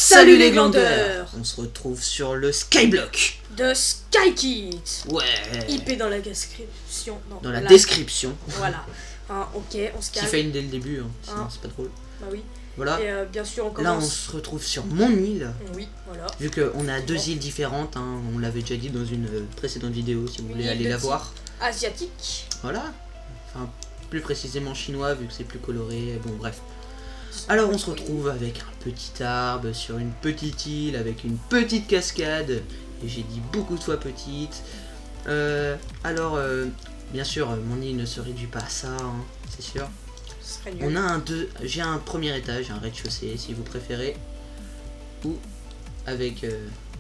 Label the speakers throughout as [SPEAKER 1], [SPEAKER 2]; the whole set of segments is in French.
[SPEAKER 1] Salut les glandeurs.
[SPEAKER 2] On se retrouve sur le Skyblock
[SPEAKER 1] de Skykit.
[SPEAKER 2] Ouais.
[SPEAKER 1] IP dans la description. Non,
[SPEAKER 2] dans la description.
[SPEAKER 1] Voilà. Ok, on se calme.
[SPEAKER 2] Qui fait une dès le début, sinon c'est pas drôle.
[SPEAKER 1] Bah oui.
[SPEAKER 2] Voilà.
[SPEAKER 1] Et bien sûr, on commence.
[SPEAKER 2] Là, on se retrouve sur mon île.
[SPEAKER 1] Oui, voilà.
[SPEAKER 2] Vu qu'on a deux îles différentes, on l'avait déjà dit dans une précédente vidéo, si vous voulez aller la voir.
[SPEAKER 1] Asiatique.
[SPEAKER 2] Voilà. Enfin, plus précisément chinois, vu que c'est plus coloré. Bon, bref. Alors, on se retrouve avec un petit arbre sur une petite île, avec une petite cascade. Et j'ai dit beaucoup de fois petite. Bien sûr, mon île ne se réduit pas à ça, c'est sûr. On a j'ai un premier étage, un rez-de-chaussée si vous préférez, ou avec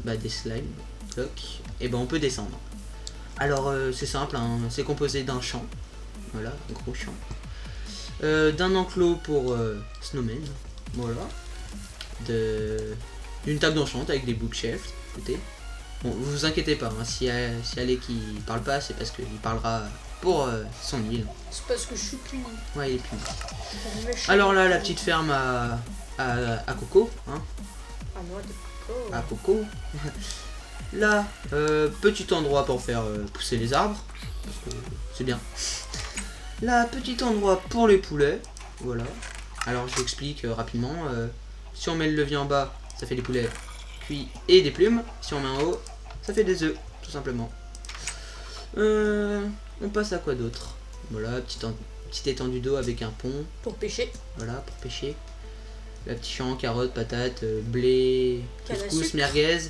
[SPEAKER 2] des slime blocks, et on peut descendre. Alors c'est simple, c'est composé d'un champ, voilà, un gros champ, d'un enclos pour snowman, voilà, d'une table d'enchant avec des bookshelves, écoutez. Bon, vous inquiétez pas, si Alé qui parle pas, c'est parce qu'il parlera pour son île.
[SPEAKER 1] C'est parce que je suis puni.
[SPEAKER 2] Ouais, il est puni. Alors là, la petite ferme à Coco,
[SPEAKER 1] À noix de coco.
[SPEAKER 2] À Coco. Là, petit endroit pour faire pousser les arbres, parce que c'est bien. Là, petit endroit pour les poulets, voilà. Alors je explique rapidement. Si on met le levier en bas, ça fait des poulets cuits et des plumes. Si on met en haut, ça fait des œufs, tout simplement. On passe à quoi d'autre? Voilà, petite étendue d'eau avec un pont.
[SPEAKER 1] Pour pêcher.
[SPEAKER 2] Voilà, pour pêcher. La petite champ, carottes, patates, blé, couscous, merguez.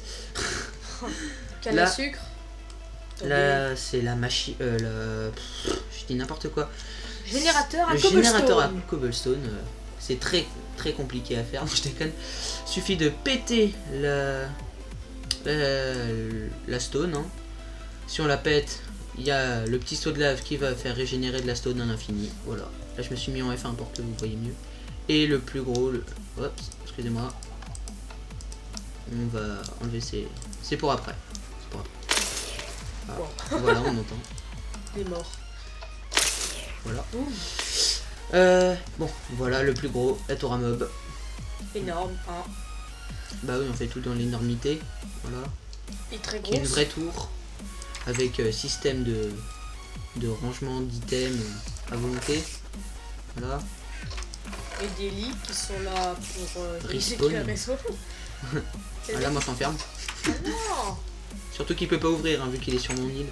[SPEAKER 1] Canne à sucre.
[SPEAKER 2] Là, c'est la machine. Je dis n'importe quoi.
[SPEAKER 1] Générateur à
[SPEAKER 2] le
[SPEAKER 1] cobblestone.
[SPEAKER 2] Générateur à cobblestone. C'est très très compliqué à faire, je déconne. Suffit de péter la stone. Si on la pète, il y a le petit saut de lave qui va faire régénérer de la stone à l'infini. Voilà. Là, je me suis mis en F1 pour que vous voyez mieux. Et le plus gros, excusez-moi. On va enlever c'est pour après. Voilà, on entend.
[SPEAKER 1] Il est mort.
[SPEAKER 2] Voilà. Bon, voilà le plus gros, la tour à mob.
[SPEAKER 1] Énorme,
[SPEAKER 2] Bah oui, on fait tout dans l'énormité. Voilà.
[SPEAKER 1] Et très
[SPEAKER 2] Qui est une
[SPEAKER 1] grosse.
[SPEAKER 2] vraie tour. Avec système de rangement d'items à volonté. Voilà.
[SPEAKER 1] Et des lits qui sont là pour
[SPEAKER 2] Respawn. Voilà, moi je m'enferme.
[SPEAKER 1] Non.
[SPEAKER 2] Surtout qu'il peut pas ouvrir vu qu'il est sur mon île.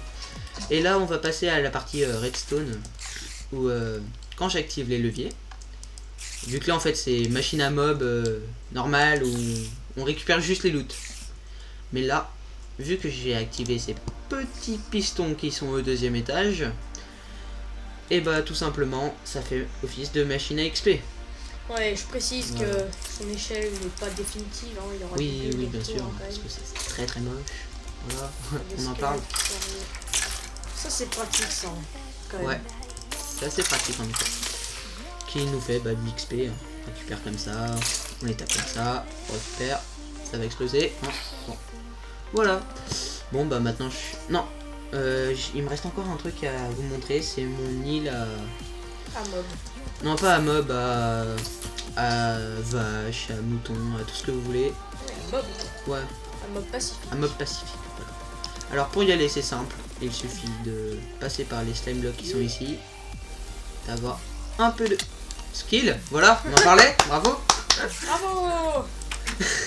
[SPEAKER 2] Et là on va passer à la partie redstone où quand j'active les leviers, vu que là en fait c'est machine à mob normale où on récupère juste les loots. Mais là, vu que j'ai activé ces petits pistons qui sont au deuxième étage, et tout simplement ça fait office de machine à XP.
[SPEAKER 1] Ouais, je précise que son échelle n'est pas définitive, il y aura
[SPEAKER 2] Oui, bien sûr, parce que c'est très très moche. Voilà, on en parle.
[SPEAKER 1] Ça c'est pratique ça, quand même.
[SPEAKER 2] Ouais, c'est assez pratique en effet. Qui nous fait de l'XP, on récupère comme ça, on les tape comme ça, on récupère, ça va exploser. Bon. Voilà. Bon maintenant non, il me reste encore un truc à vous montrer, c'est mon île à
[SPEAKER 1] mob.
[SPEAKER 2] Non, pas à mob, à vache, à mouton, à tout ce que vous voulez.
[SPEAKER 1] À mob.
[SPEAKER 2] Ouais.
[SPEAKER 1] À mob pacifique.
[SPEAKER 2] À mob pacifique. Voilà. Alors pour y aller c'est simple, il suffit de passer par les slime blocks qui sont ici, d'avoir un peu de skill, voilà, on en parlait, bravo.
[SPEAKER 1] Bravo.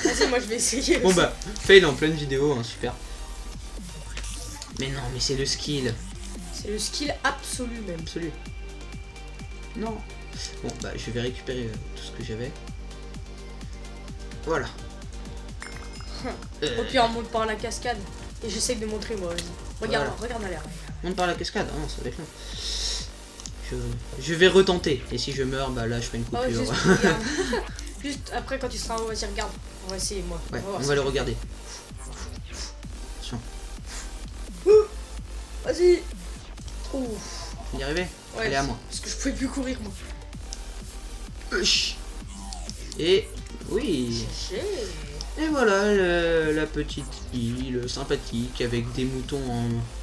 [SPEAKER 1] Vas-y, moi je vais essayer.
[SPEAKER 2] Bon fail en pleine vidéo, super. Mais non, mais c'est le skill.
[SPEAKER 1] C'est le skill absolu même.
[SPEAKER 2] Absolu. Non. Bon je vais récupérer tout ce que j'avais. Voilà.
[SPEAKER 1] Et puis on monte par la cascade. Et j'essaie de montrer moi. Regarde, regarde à l'air.
[SPEAKER 2] Monte par la cascade, non ça va être long. Je vais retenter. Et si je meurs, là je ferai une coupure.
[SPEAKER 1] Juste après quand tu seras en haut, vas-y regarde. On va essayer moi.
[SPEAKER 2] Ouais, on va le regarder. Attention.
[SPEAKER 1] Vas-y. Ouf.
[SPEAKER 2] Tu vas y arriver?
[SPEAKER 1] Ouais,
[SPEAKER 2] allez à moi.
[SPEAKER 1] Parce que je pouvais plus courir moi.
[SPEAKER 2] Et oui. Et voilà la petite île sympathique avec des moutons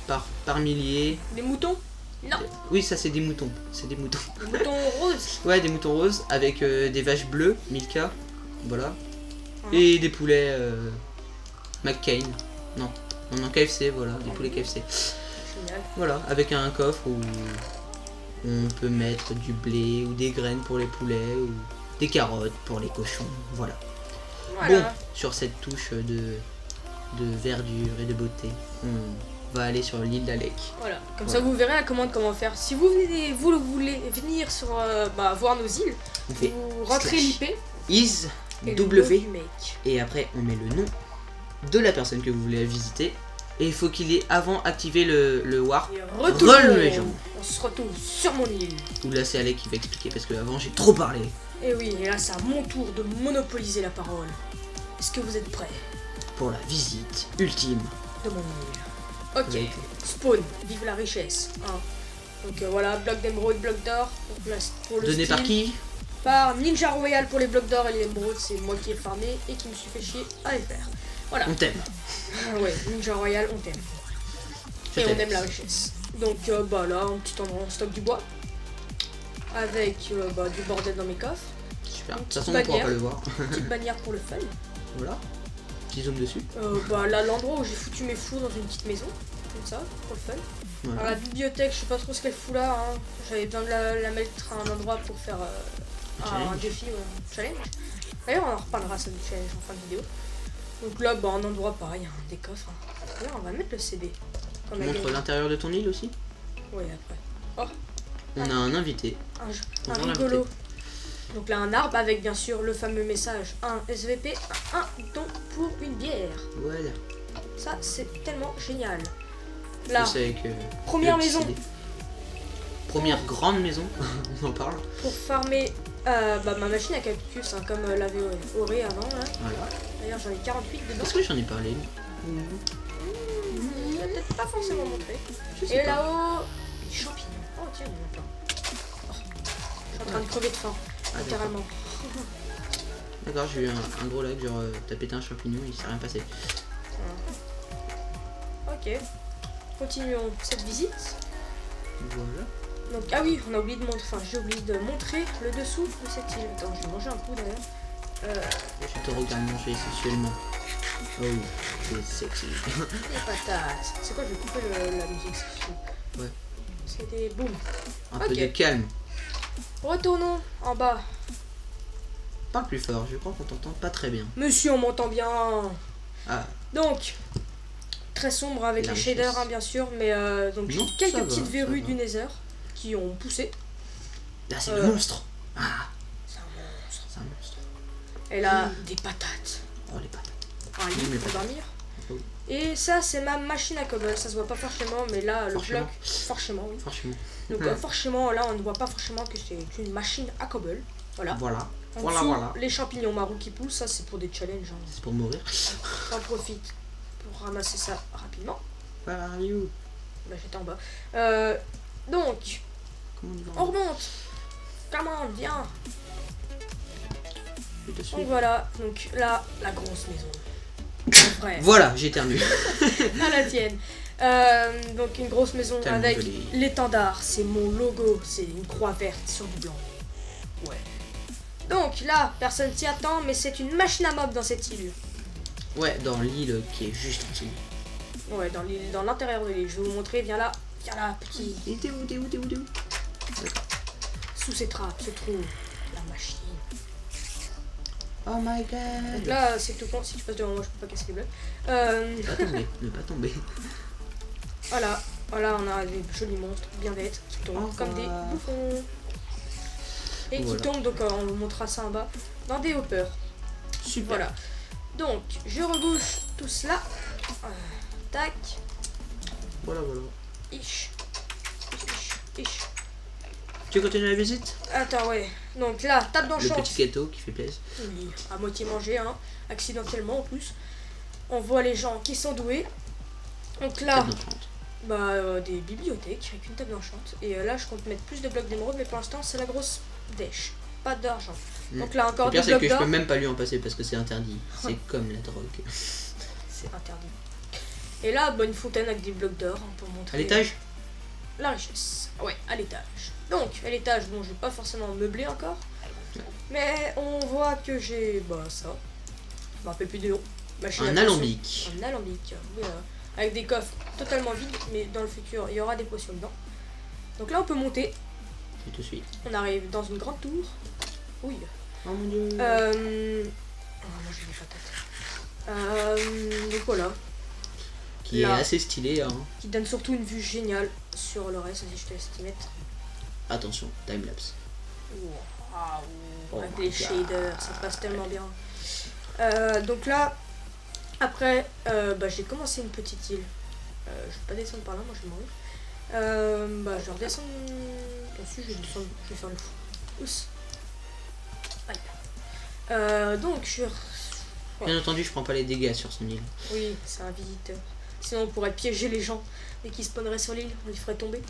[SPEAKER 2] par milliers.
[SPEAKER 1] Des moutons? Non.
[SPEAKER 2] Oui, ça c'est des moutons. C'est des moutons.
[SPEAKER 1] Des moutons roses.
[SPEAKER 2] Ouais, des moutons roses avec des vaches bleues, Milka. Voilà. Et des poulets McCain. Non, non, KFC, voilà, des poulets KFC.
[SPEAKER 1] Génial.
[SPEAKER 2] Voilà, avec un coffre où on peut mettre du blé ou des graines pour les poulets ou des carottes pour les cochons. Voilà.
[SPEAKER 1] Voilà.
[SPEAKER 2] Bon, sur cette touche de verdure et de beauté, on va aller sur l'île d'Alec.
[SPEAKER 1] Voilà. Comme
[SPEAKER 2] Voilà.
[SPEAKER 1] ça, vous verrez la commande comment faire. Si vous voulez venir sur voir nos îles,
[SPEAKER 2] On fait
[SPEAKER 1] vous rentrez
[SPEAKER 2] slash.
[SPEAKER 1] l'IP
[SPEAKER 2] is
[SPEAKER 1] et le nom
[SPEAKER 2] W
[SPEAKER 1] du mec.
[SPEAKER 2] et après on met le nom de la personne que vous voulez visiter et il faut qu'il ait avant activé le warp.
[SPEAKER 1] Et
[SPEAKER 2] Retournons.
[SPEAKER 1] on se retrouve sur mon île.
[SPEAKER 2] Ou là c'est Alec qui va expliquer parce que avant j'ai trop parlé.
[SPEAKER 1] Et oui, et là c'est à mon tour de monopoliser la parole. Est-ce que vous êtes prêts
[SPEAKER 2] Pour la visite ultime.
[SPEAKER 1] de mon île? Ok,
[SPEAKER 2] Vous avez été.
[SPEAKER 1] spawn, vive la richesse. Hein. Donc voilà, bloc d'émeraude, bloc d'or. Donc là, c'est pour le
[SPEAKER 2] Donné par
[SPEAKER 1] style.
[SPEAKER 2] qui?
[SPEAKER 1] Par Ninja Royal pour les blocs d'or et les émeraudes, c'est moi qui ai farmé et qui me suis fait chier à les faire. Voilà.
[SPEAKER 2] On t'aime.
[SPEAKER 1] Ah ouais, Ninja Royal, on t'aime.
[SPEAKER 2] Je
[SPEAKER 1] Et on
[SPEAKER 2] t'aime.
[SPEAKER 1] aime la richesse. Donc bah là, un petit endroit en stock du bois. Avec du bordel dans mes coffres.
[SPEAKER 2] Super. De
[SPEAKER 1] Une
[SPEAKER 2] toute façon
[SPEAKER 1] petite
[SPEAKER 2] on pourra
[SPEAKER 1] bannière.
[SPEAKER 2] pas le voir.
[SPEAKER 1] Petite bannière pour le fun.
[SPEAKER 2] Voilà. Petit zoom dessus.
[SPEAKER 1] Bah là, l'endroit où j'ai foutu mes fours dans une petite maison. Comme ça, pour le fun.
[SPEAKER 2] Voilà.
[SPEAKER 1] Alors la bibliothèque, je sais pas trop ce qu'elle fout là. Hein. J'avais besoin de la mettre à un endroit pour faire un
[SPEAKER 2] Challenge.
[SPEAKER 1] défi ou un challenge. D'ailleurs, on en reparlera ça du challenge en fin de vidéo. Donc là, bah un endroit pareil, hein, des coffres. Hein. D'ailleurs, on va mettre le CD. Comme
[SPEAKER 2] Tu
[SPEAKER 1] la
[SPEAKER 2] montres
[SPEAKER 1] game.
[SPEAKER 2] l'intérieur de ton île aussi.
[SPEAKER 1] Oui, après.
[SPEAKER 2] On a un invité.
[SPEAKER 1] Un
[SPEAKER 2] Bonjour,
[SPEAKER 1] rigolo. Donc là, un arbre avec bien sûr le fameux message un SVP, un don pour une bière.
[SPEAKER 2] Voilà.
[SPEAKER 1] Ça, c'est tellement génial. Là,
[SPEAKER 2] Je sais avec
[SPEAKER 1] première
[SPEAKER 2] le petit
[SPEAKER 1] maison
[SPEAKER 2] CD. Première grande maison. On en parle.
[SPEAKER 1] pour farmer ma machine à cactus, hein, comme l'avait Auré avant. Là.
[SPEAKER 2] Voilà.
[SPEAKER 1] D'ailleurs, j'en ai 48 dedans.
[SPEAKER 2] Est-ce que j'en ai parlé?
[SPEAKER 1] Je vais peut-être pas forcément montrer.
[SPEAKER 2] Je sais
[SPEAKER 1] Et
[SPEAKER 2] pas.
[SPEAKER 1] là-haut, des champignons. Oh, tiens, il y en a plein. Oh, je suis en train de crever de faim,
[SPEAKER 2] Ah,
[SPEAKER 1] littéralement.
[SPEAKER 2] D'accord, j'ai eu un gros lag, genre t'as pété un champignon, il s'est rien passé.
[SPEAKER 1] Ok. Continuons cette visite.
[SPEAKER 2] Voilà.
[SPEAKER 1] Donc, ah oui, on a oublié de montrer, enfin j'ai oublié de montrer le dessous de cette île. Attends, je vais manger un coup d'ailleurs.
[SPEAKER 2] Je te regarde manger sexuellement. Oh, c'est sexy.
[SPEAKER 1] Les patates. C'est quoi, je vais couper la musique.
[SPEAKER 2] Ouais.
[SPEAKER 1] C'était boum.
[SPEAKER 2] Un
[SPEAKER 1] Ok.
[SPEAKER 2] peu de calme.
[SPEAKER 1] Retournons en bas.
[SPEAKER 2] Parle plus fort, je crois qu'on t'entend pas très bien.
[SPEAKER 1] Monsieur, on m'entend bien.
[SPEAKER 2] Ah,
[SPEAKER 1] Donc, très sombre avec
[SPEAKER 2] La
[SPEAKER 1] les shaders,
[SPEAKER 2] richesse.
[SPEAKER 1] hein, bien sûr, mais donc j'ai
[SPEAKER 2] Non,
[SPEAKER 1] quelques
[SPEAKER 2] ça va,
[SPEAKER 1] petites
[SPEAKER 2] ça
[SPEAKER 1] verrues
[SPEAKER 2] va.
[SPEAKER 1] du Nether qui ont poussé.
[SPEAKER 2] là c'est le monstre. Ah,
[SPEAKER 1] C'est un monstre.
[SPEAKER 2] c'est un monstre.
[SPEAKER 1] Et là, des patates.
[SPEAKER 2] Oh les patates.
[SPEAKER 1] Un lit
[SPEAKER 2] J'aime les
[SPEAKER 1] pour
[SPEAKER 2] patates.
[SPEAKER 1] dormir.
[SPEAKER 2] Oh.
[SPEAKER 1] Et ça, c'est ma machine à cobble. Ça se voit pas forcément, mais là, le
[SPEAKER 2] Forcément.
[SPEAKER 1] bloc, forcément, oui.
[SPEAKER 2] Franchement.
[SPEAKER 1] Donc, forcément, là, on ne voit pas forcément que c'est une machine à cobble. Voilà.
[SPEAKER 2] Voilà.
[SPEAKER 1] En
[SPEAKER 2] Voilà,
[SPEAKER 1] dessous,
[SPEAKER 2] voilà.
[SPEAKER 1] les champignons marrons qui poussent, ça, c'est pour des challenges. Hein.
[SPEAKER 2] C'est pour mourir.
[SPEAKER 1] J'en profite pour ramasser ça rapidement.
[SPEAKER 2] Where are you?
[SPEAKER 1] Là, j'étais en bas. Donc,
[SPEAKER 2] Comment on y va?
[SPEAKER 1] on remonte. Come on, viens.
[SPEAKER 2] Je te suis.
[SPEAKER 1] Donc voilà, donc là, la grosse maison. En vrai,
[SPEAKER 2] Voilà, j'éternue.
[SPEAKER 1] à la tienne. Donc une grosse maison
[SPEAKER 2] Tellement
[SPEAKER 1] avec
[SPEAKER 2] joli.
[SPEAKER 1] l'étendard, c'est mon logo, c'est une croix verte sur du blanc. Ouais. Donc là, personne s'y attend, mais c'est une machine à mob dans cette île.
[SPEAKER 2] Ouais, dans l'île qui est juste en dessous.
[SPEAKER 1] Ouais, dans l'intérieur de l'île. Je vais vous montrer, viens là, petit.
[SPEAKER 2] Et t'es où?
[SPEAKER 1] Sous ces trappes se trouve la machine.
[SPEAKER 2] Oh my
[SPEAKER 1] Donc
[SPEAKER 2] god.
[SPEAKER 1] là, c'est tout con, si tu passes devant moi, je peux pas casser les bleus.
[SPEAKER 2] Ne pas tomber, ne pas tomber.
[SPEAKER 1] Voilà, voilà, on a des jolis monstres bien bêtes qui tombent
[SPEAKER 2] Au
[SPEAKER 1] comme des
[SPEAKER 2] revoir.
[SPEAKER 1] bouffons. Et
[SPEAKER 2] Voilà.
[SPEAKER 1] qui tombent, donc on vous montrera ça en bas, dans des hoppers.
[SPEAKER 2] Super.
[SPEAKER 1] Voilà. Donc, je rebouche tout cela. Tac.
[SPEAKER 2] Voilà.
[SPEAKER 1] Ish. Ish.
[SPEAKER 2] Tu continues la visite?
[SPEAKER 1] Attends, ouais. Donc là, table
[SPEAKER 2] Le
[SPEAKER 1] d'enchant.
[SPEAKER 2] petit gâteau qui fait plaisir.
[SPEAKER 1] Oui, à moitié mangé, hein. Accidentellement en plus. On voit les gens qui sont doués. Donc là,
[SPEAKER 2] Table d'enchante.
[SPEAKER 1] des bibliothèques avec une table d'enchante. Et là, je compte mettre plus de blocs d'émeraude, mais pour l'instant, c'est la grosse dèche. Pas d'argent.
[SPEAKER 2] Mm.
[SPEAKER 1] Donc là,
[SPEAKER 2] Le
[SPEAKER 1] encore des
[SPEAKER 2] pire c'est
[SPEAKER 1] blocs
[SPEAKER 2] que je
[SPEAKER 1] d'or.
[SPEAKER 2] peux même pas lui en passer parce que c'est interdit. C'est comme la drogue.
[SPEAKER 1] C'est interdit. Et là, une fontaine avec des blocs d'or hein, pour montrer
[SPEAKER 2] À l'étage?
[SPEAKER 1] la richesse. Ouais, à l'étage. Donc, à l'étage, bon, je vais pas forcément meubler encore. Mais on voit que j'ai, ça. Je me rappelle plus de nom. Machine à
[SPEAKER 2] Un
[SPEAKER 1] potion.
[SPEAKER 2] alambic.
[SPEAKER 1] Un alambic, oui, avec des coffres totalement vides, mais dans le futur, il y aura des potions dedans. Donc là, on peut monter.
[SPEAKER 2] Je te suis.
[SPEAKER 1] On arrive dans une grande tour. Oui.
[SPEAKER 2] Oh mon dieu.
[SPEAKER 1] Oh, moi j'ai des patates. Donc voilà.
[SPEAKER 2] Qui
[SPEAKER 1] là.
[SPEAKER 2] est assez stylé. Hein.
[SPEAKER 1] Qui donne surtout une vue géniale sur le reste. Vas-y, je te laisse t'y mettre.
[SPEAKER 2] Attention, timelapse.
[SPEAKER 1] Waouh. Avec
[SPEAKER 2] my
[SPEAKER 1] les
[SPEAKER 2] God.
[SPEAKER 1] shaders, ça passe tellement bien. Donc là, après, j'ai commencé une petite île. Je vais pas descendre par là, moi je vais mourir. Je vais redescendre dessus, je vais descendre, je vais faire le fou. Oups. Aïe. Donc je vais...
[SPEAKER 2] Bien entendu, je prends pas les dégâts sur son île.
[SPEAKER 1] Oui, c'est un visiteur. Sinon on pourrait piéger les gens et qui spawneraient sur l'île, on les ferait tomber.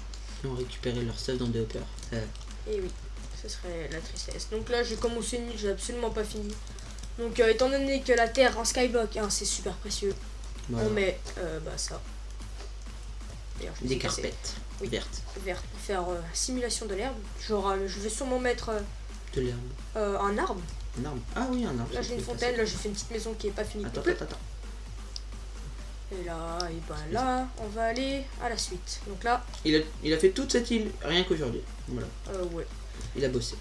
[SPEAKER 2] Ils ont récupéré leur stuff dans des hoppers.
[SPEAKER 1] Et oui, ce serait la tristesse. Donc là, j'ai commencé une île, j'ai absolument pas fini. Donc étant donné que la terre en skyblock, c'est super précieux,
[SPEAKER 2] Voilà.
[SPEAKER 1] on met ça. D'ailleurs, je vais
[SPEAKER 2] Des
[SPEAKER 1] essayer de casser.
[SPEAKER 2] carpettes
[SPEAKER 1] Oui.
[SPEAKER 2] vertes.
[SPEAKER 1] Vert pour faire simulation de l'herbe. Genre, je vais sûrement mettre
[SPEAKER 2] De l'herbe.
[SPEAKER 1] un arbre.
[SPEAKER 2] Un arbre. Ah oui, un arbre.
[SPEAKER 1] Là,
[SPEAKER 2] ça
[SPEAKER 1] j'ai une
[SPEAKER 2] peut
[SPEAKER 1] fontaine,
[SPEAKER 2] passer.
[SPEAKER 1] là, j'ai fait une petite maison qui est pas finie.
[SPEAKER 2] Attends.
[SPEAKER 1] Et là, là, on va aller à la suite. Donc là,
[SPEAKER 2] Il a fait toute cette île rien qu'aujourd'hui. Voilà.
[SPEAKER 1] ouais.
[SPEAKER 2] Il a bossé.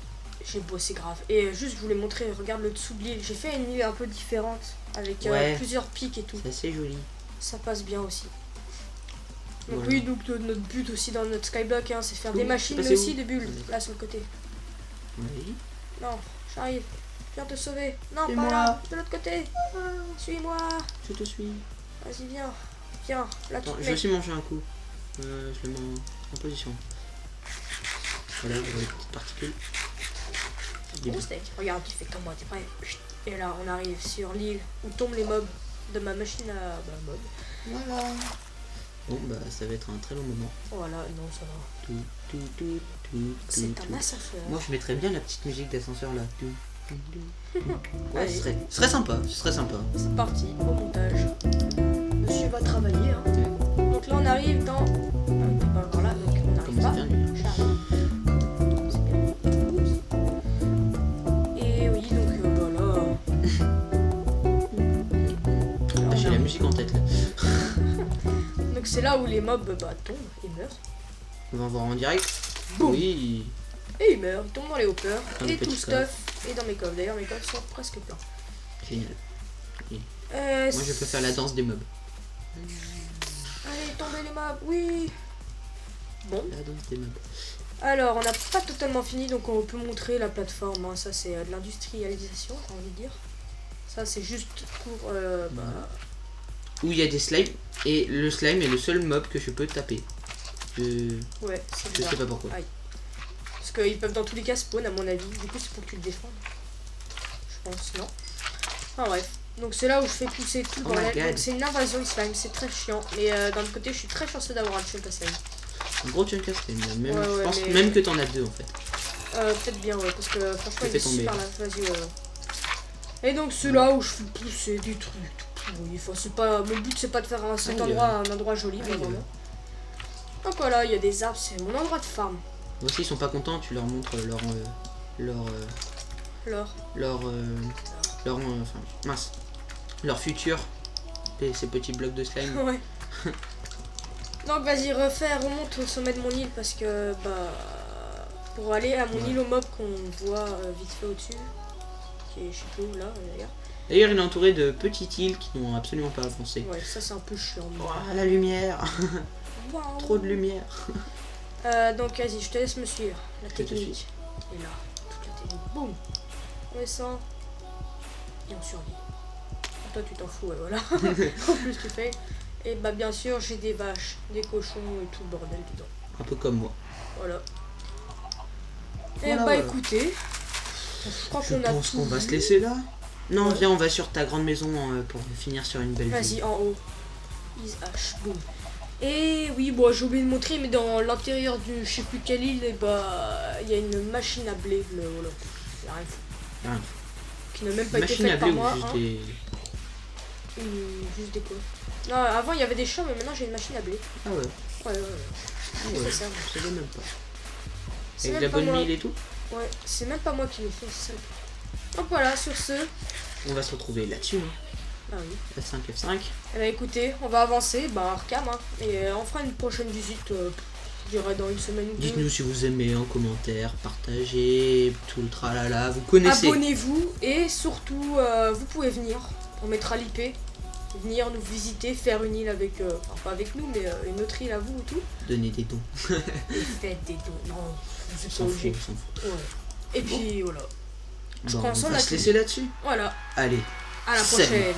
[SPEAKER 1] J'ai bossé grave. Et juste, je voulais montrer, regarde le dessous de l'île. J'ai fait une île un peu différente, avec
[SPEAKER 2] Ouais.
[SPEAKER 1] plusieurs pics et tout.
[SPEAKER 2] C'est assez joli.
[SPEAKER 1] Ça passe bien aussi. Donc
[SPEAKER 2] Voilà.
[SPEAKER 1] oui, donc notre but aussi dans notre skyblock, c'est faire
[SPEAKER 2] Où
[SPEAKER 1] des machines,
[SPEAKER 2] C'est
[SPEAKER 1] mais
[SPEAKER 2] passé
[SPEAKER 1] aussi
[SPEAKER 2] où
[SPEAKER 1] des bulles, là sur le côté.
[SPEAKER 2] Oui.
[SPEAKER 1] Non, j'arrive. Je viens te sauver. Non,
[SPEAKER 2] C'est
[SPEAKER 1] pas
[SPEAKER 2] moi.
[SPEAKER 1] là, de l'autre côté. Suis-moi.
[SPEAKER 2] Je te suis.
[SPEAKER 1] Vas-y, viens. Viens, là tu
[SPEAKER 2] Attends,
[SPEAKER 1] te
[SPEAKER 2] je vais
[SPEAKER 1] mets.
[SPEAKER 2] aussi manger un coup. Je le mets en position. Voilà, vous avez des petites particules.
[SPEAKER 1] Gros steak. Regarde, tu fais comme moi, t'es prêt. Et là, on arrive sur l'île où tombent les mobs de ma machine à mobs.
[SPEAKER 2] Voilà. Bon, bah, ça va être un très long moment.
[SPEAKER 1] Voilà, non, ça va.
[SPEAKER 2] C'est
[SPEAKER 1] C'est un ascenseur.
[SPEAKER 2] Moi, je mettrais bien la petite musique d'ascenseur là. Ouais,
[SPEAKER 1] Allez.
[SPEAKER 2] ce serait sympa. Ce serait sympa.
[SPEAKER 1] C'est parti, au montage. Monsieur va travailler. Donc là, on arrive dans. T'es pas encore là, donc on n'arrive
[SPEAKER 2] Comment ça
[SPEAKER 1] pas.
[SPEAKER 2] vient, lui?
[SPEAKER 1] J'arrive. C'est bien. Oups. Et oui, donc voilà.
[SPEAKER 2] Ah, j'ai la musique en tête là.
[SPEAKER 1] Donc c'est là où les mobs tombent et meurent.
[SPEAKER 2] On va voir en direct.
[SPEAKER 1] Boum.
[SPEAKER 2] Oui.
[SPEAKER 1] Et ils meurent, ils tombent dans les hoppers.
[SPEAKER 2] Dans
[SPEAKER 1] Et
[SPEAKER 2] les
[SPEAKER 1] tout le
[SPEAKER 2] petits
[SPEAKER 1] stuff est dans mes coffres. D'ailleurs, mes coffres sont presque pleins.
[SPEAKER 2] Génial.
[SPEAKER 1] Euh,
[SPEAKER 2] Moi, je peux faire la danse des mobs.
[SPEAKER 1] Allez, tombez les mobs, oui. Bon,
[SPEAKER 2] La danse des mobs.
[SPEAKER 1] alors on n'a pas totalement fini, donc on peut montrer la plateforme. Ça, c'est de l'industrialisation, j'ai envie de dire. Ça, c'est juste pour.
[SPEAKER 2] Où il y a des slimes. Et le slime est le seul mob que je peux taper.
[SPEAKER 1] Ouais, c'est
[SPEAKER 2] Je
[SPEAKER 1] bizarre.
[SPEAKER 2] sais pas pourquoi.
[SPEAKER 1] Aïe. Parce qu'ils peuvent dans tous les cas spawn, à mon avis. Du coup, c'est pour que tu le défendes. Je pense, non. Enfin bref. Donc c'est là où je fais pousser tout le
[SPEAKER 2] Oh my
[SPEAKER 1] bordel.
[SPEAKER 2] God.
[SPEAKER 1] Donc c'est une invasion slime, c'est très chiant. Mais d'un autre côté, je suis très chanceux d'avoir un chunk à slime.
[SPEAKER 2] Un gros chunk à slime. Même,
[SPEAKER 1] Ouais,
[SPEAKER 2] je
[SPEAKER 1] ouais,
[SPEAKER 2] pense
[SPEAKER 1] mais-
[SPEAKER 2] même que t'en as deux en fait.
[SPEAKER 1] Peut-être bien, ouais, parce que franchement,
[SPEAKER 2] Je
[SPEAKER 1] il
[SPEAKER 2] fais
[SPEAKER 1] est
[SPEAKER 2] tomber.
[SPEAKER 1] super là. Vas-y, ouais. Et donc c'est là où je fais pousser des trucs tout pourris. Enfin, c'est pas... Mon but, c'est pas de faire cet
[SPEAKER 2] Aïe.
[SPEAKER 1] endroit un endroit joli, mais
[SPEAKER 2] Aïe.
[SPEAKER 1] vraiment. Donc voilà, il y a des arbres, c'est mon endroit de farm.
[SPEAKER 2] Moi aussi, ils sont pas contents. Tu leur montres enfin, mince. Leur futur. Ces petits blocs de slime.
[SPEAKER 1] Ouais. Donc vas-y, remonte au sommet de mon île parce que pour aller à mon
[SPEAKER 2] Ouais.
[SPEAKER 1] île au mob qu'on voit vite fait au-dessus, qui est je sais plus où là d'ailleurs.
[SPEAKER 2] D'ailleurs, il est entouré de petites îles qui n'ont absolument pas avancé.
[SPEAKER 1] Ouais, ça c'est un peu chiant. mais-
[SPEAKER 2] Oh, la lumière.
[SPEAKER 1] Waouh.
[SPEAKER 2] Trop de lumière.
[SPEAKER 1] Donc vas-y, je te laisse me suivre. La
[SPEAKER 2] Je te
[SPEAKER 1] technique. Et là, toute la technique. Boum. On descend. Et on survit. Toi tu t'en fous, ouais, voilà. En plus tu fais. Et bien sûr j'ai des vaches, des cochons et tout le bordel dedans.
[SPEAKER 2] Un peu comme moi.
[SPEAKER 1] Voilà. Et
[SPEAKER 2] Voilà, voilà.
[SPEAKER 1] écoutez, je crois
[SPEAKER 2] Je
[SPEAKER 1] qu'on a
[SPEAKER 2] pense
[SPEAKER 1] tout
[SPEAKER 2] qu'on va
[SPEAKER 1] vu.
[SPEAKER 2] se laisser là. Non,
[SPEAKER 1] Ouais.
[SPEAKER 2] viens, on va sur ta grande maison pour finir sur une belle vue.
[SPEAKER 1] Vas-y, en haut. Is H, boum. Et oui, bon, j'ai oublié de montrer, mais dans l'intérieur du je sais plus quelle île, il y a une machine à blé, mais voilà. Y a rien de fou.
[SPEAKER 2] Rien.
[SPEAKER 1] Qui n'a même pas été
[SPEAKER 2] Machine à
[SPEAKER 1] faite par
[SPEAKER 2] blé ou
[SPEAKER 1] moi.
[SPEAKER 2] juste
[SPEAKER 1] hein.
[SPEAKER 2] des...
[SPEAKER 1] Juste des quoi. Non, avant il y avait des champs, mais maintenant j'ai une machine à blé.
[SPEAKER 2] Ah ouais.
[SPEAKER 1] Ouais, ouais, ouais.
[SPEAKER 2] Ah ouais.
[SPEAKER 1] C'est ça.
[SPEAKER 2] Je savais même pas.
[SPEAKER 1] C'est
[SPEAKER 2] Avec
[SPEAKER 1] même
[SPEAKER 2] la
[SPEAKER 1] pas
[SPEAKER 2] bonne
[SPEAKER 1] moi.
[SPEAKER 2] mille et tout.
[SPEAKER 1] Ouais, c'est même pas moi qui l'ai fait, c'est ça. Donc voilà, sur ce,
[SPEAKER 2] on va se retrouver là-dessus.
[SPEAKER 1] Ah oui.
[SPEAKER 2] F5, F5.
[SPEAKER 1] Eh ben écoutez, on va avancer, Arkham, hein, et on fera une prochaine visite, je dirais dans une semaine ou deux.
[SPEAKER 2] Dites-nous si vous aimez en commentaire, partagez, tout le tralala, vous connaissez.
[SPEAKER 1] Abonnez-vous et surtout, vous pouvez venir, on mettra l'IP, venir nous visiter, faire une île avec, enfin pas avec nous, mais une autre île à vous ou tout.
[SPEAKER 2] Donnez des dons.
[SPEAKER 1] Et faites des dons, non,
[SPEAKER 2] On
[SPEAKER 1] c'est
[SPEAKER 2] s'en
[SPEAKER 1] pas
[SPEAKER 2] fout,
[SPEAKER 1] obligé.
[SPEAKER 2] on s'en fout.
[SPEAKER 1] Ouais. Et puis voilà.
[SPEAKER 2] Bon,
[SPEAKER 1] pense
[SPEAKER 2] on
[SPEAKER 1] on
[SPEAKER 2] va
[SPEAKER 1] a
[SPEAKER 2] se
[SPEAKER 1] tout
[SPEAKER 2] laisser
[SPEAKER 1] dit.
[SPEAKER 2] là-dessus.
[SPEAKER 1] Voilà,
[SPEAKER 2] Allez,
[SPEAKER 1] à la
[SPEAKER 2] salut.
[SPEAKER 1] prochaine.